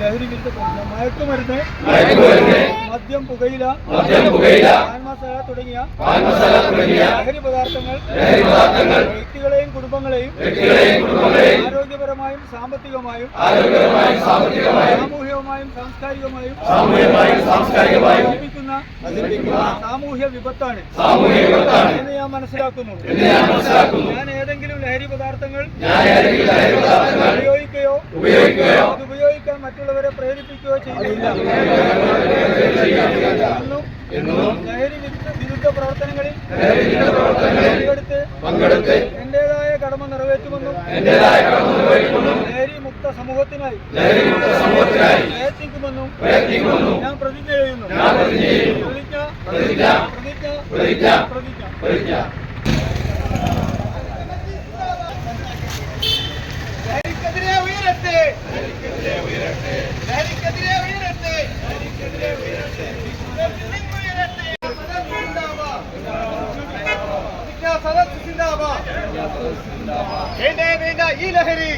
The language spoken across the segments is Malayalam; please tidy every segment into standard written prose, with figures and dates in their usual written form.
ലഹരി വിരുദ്ധ പ്രവർത്തനം, മയക്കുമരുന്ന്, മദ്യം, പുകയില, പാൻമസാല തുടങ്ങിയ ലഹരി പദാർത്ഥങ്ങൾ വ്യക്തികളെയും കുടുംബങ്ങളെയും ആരോഗ്യപരമായും സാമ്പത്തികമായും സാമൂഹികമായും നശിപ്പിക്കുന്ന സാമൂഹ്യ വിപത്താണ് എന്ന് ഞാൻ മനസ്സിലാക്കുന്നു. ഞാൻ ഏതെങ്കിലും ലഹരി പദാർത്ഥങ്ങൾ ഉപയോഗിക്കുകയോ അത് ഉപയോഗിക്കാൻ മറ്റുള്ളവരെ പ്രേരിപ്പിക്കുകയോ ചെയ്തില്ല എന്നും ലഹരി വിരുദ്ധ പ്രവർത്തനങ്ങളിൽ പങ്കെടുത്ത് എന്റേതായ കടമ നിറവേറ്റുമെന്നും ലഹരി മുക്ത സമൂഹത്തിനായി പ്രയത്നിക്കുമെന്നും ഞാൻ പ്രതിജ്ഞ ചെയ്യുന്നു. പ്രതിജ്ഞ. ലഹരിക്കെതിരെ ഉയരട്ടെ, ലഹരിക്കെതിരെ ഉയരട്ടെ, സദസ്സ് സിന്ദാബാദ്. വേണ്ടേ വേണ്ട ഈ ലഹരി,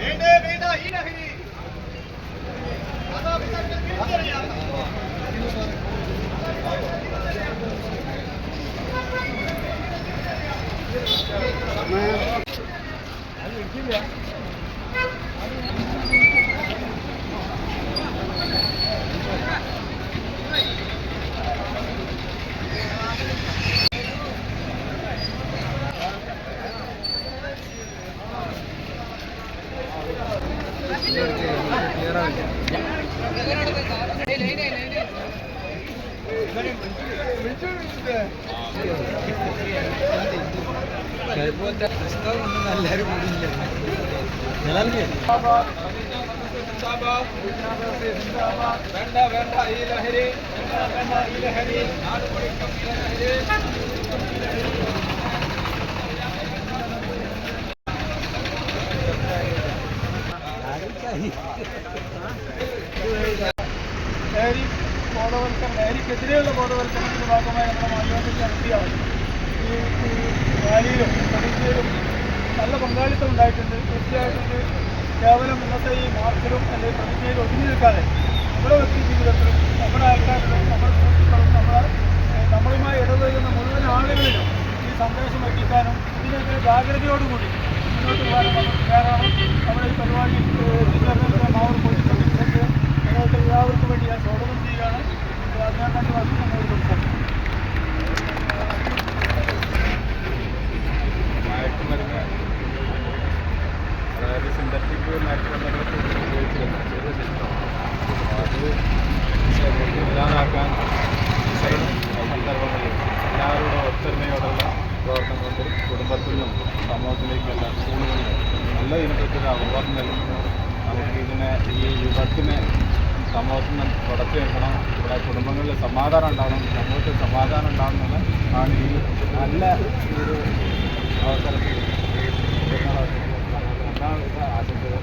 വേണ്ടേ വേണ്ട ഈ ലഹരി. വേണ്ട വേണ്ട ഈ ലഹരി, വേണ്ട ഈ ലഹരി, നാട് പൊളിക്കും ഈ ലഹരി. ലഹരി ബോധവൽക്കരണം, ലഹരിക്കെതിരെയുള്ള ബോധവൽക്കരണത്തിന്റെ ഭാഗമായി നമ്മുടെ മാധ്യമത്തിൽ നടത്തിയാണ് ഈ റാലിയിലും പ്രതിജ്ഞയിലും നല്ല പങ്കാളിത്തം ഉണ്ടായിട്ടുണ്ട്. തീർച്ചയായിട്ടും ഇത് കേവലം ഇന്നത്തെ ഈ മാർച്ചിലും അല്ലെങ്കിൽ പ്രതിജ്ഞയിലും ഒതുങ്ങി നിൽക്കാതെ നമ്മുടെ വ്യക്തി ജീവിതത്തിലും നമ്മുടെ ആൾക്കാരിലും നമ്മുടെ സുഹൃത്തുക്കളും നമ്മളുമായി ഇടപെടുന്ന മുഴുവൻ ആളുകളിലും ഈ സന്ദേശം എത്തിക്കാനും ഇതിനെതിരെ ജാഗ്രതയോടുകൂടി മുന്നോട്ട് പോകാനും നമ്മൾ തയ്യാറാണ്. നമ്മുടെ ഈ പരിപാടി എത്തിച്ചേർന്ന മാവൂർ പോലീസ് ഓഫീസർക്ക് നിങ്ങൾക്ക് എല്ലാവർക്കും വേണ്ടി ഞാൻ സ്വാഗതം ചെയ്യുകയാണ്. അതിനാൻ വേണ്ടി വന്ന് നമ്മളോട് സംസാരിക്കും. മയക്കുമരുന്ന്, അതായത് സിന്തറ്റിക് മയക്കുമരുന്നുകളൊക്കെ ഉപയോഗിച്ചിരുന്നു അത് ഇല്ലാതാക്കാൻ സന്ദർഭങ്ങളിൽ എല്ലാവരുടെ ഒത്തൊരുമയോടുള്ള പ്രവർത്തനം കൊണ്ട് കുടുംബത്തിനും സമൂഹത്തിലേക്കുള്ള സ്കൂളുകളിലും നല്ല ഇതിനെപ്പറ്റി അവബോധം നൽകുന്നു. നമുക്ക് ഈ വിപത്തിനെ സമൂഹത്തിൽ നിന്ന് തുടച്ചു വെക്കണം. ഇവിടെ കുടുംബങ്ങളിൽ സമാധാനം ഉണ്ടാവണം, സമൂഹത്തിൽ സമാധാനം ഉണ്ടാവണമെന്ന് ആണ് ഈ നല്ല ഒരു അവസരത്തിൽ ആശംസകൾ.